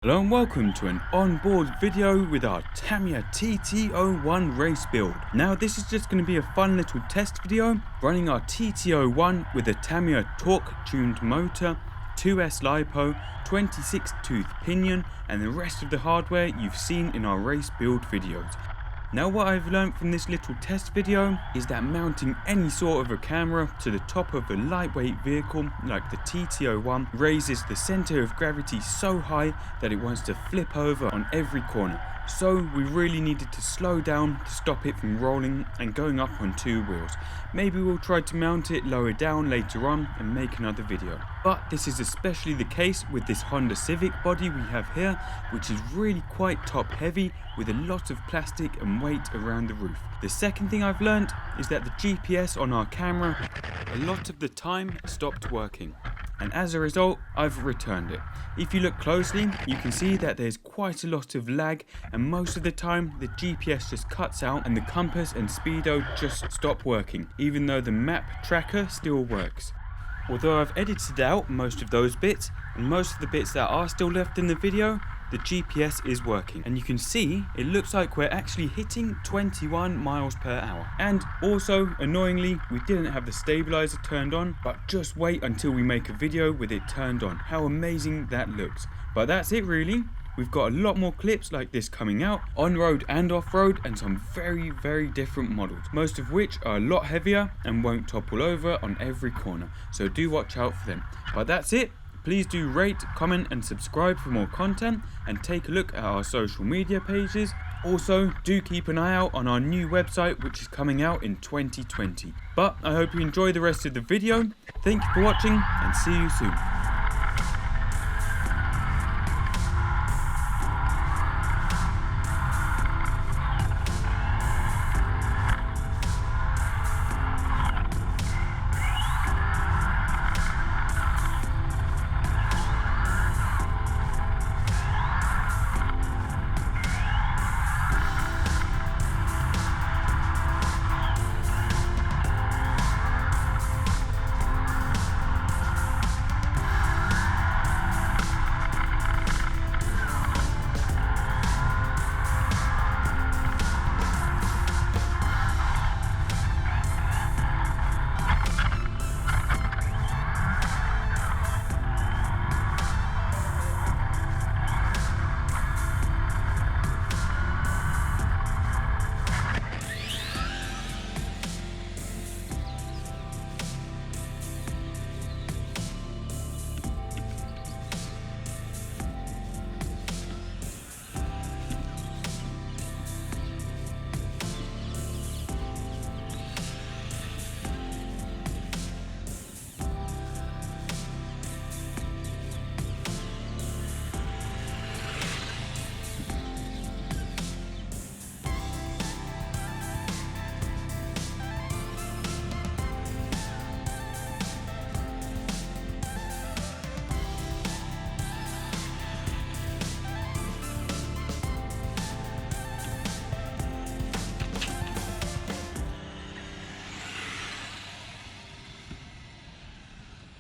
Hello and welcome to an on-board video with our Tamiya TT-01 race build. Now this is just going to be a fun little test video running our TT-01 with a Tamiya Torque tuned motor, 2S lipo, 26 tooth pinion and the rest of the hardware you've seen in our race build videos. Now what I've learned from this little test video is that mounting any sort of a camera to the top of a lightweight vehicle like the TT-01 raises the center of gravity so high that it wants to flip over on every corner. So we really needed to slow down to stop it from rolling and going up on two wheels. Maybe we'll try to mount it lower down later on and make another video. But this is especially the case with this Honda Civic body we have here, which is really quite top heavy with a lot of plastic and weight around the roof. The second thing I've learned is that the GPS on our camera a lot of the time stopped working. And as a result, I've returned it. If you look closely, you can see that there's quite a lot of lag and most of the time the GPS just cuts out and the compass and speedo just stop working, even though the map tracker still works. Although I've edited out most of those bits, and most of the bits that are still left in the video, the GPS is working. And you can see, it looks like we're actually hitting 21 miles per hour. And also, annoyingly, we didn't have the stabilizer turned on, but just wait until we make a video with it turned on. How amazing that looks. But that's it really. We've got a lot more clips like this coming out, on-road and off-road, and some very different models, most of which are a lot heavier and won't topple over on every corner, so do watch out for them. But that's it. Please do rate, comment and subscribe for more content, and take a look at our social media pages. Also, do keep an eye out on our new website which is coming out in 2020. But I hope you enjoy the rest of the video. Thank you for watching and see you soon.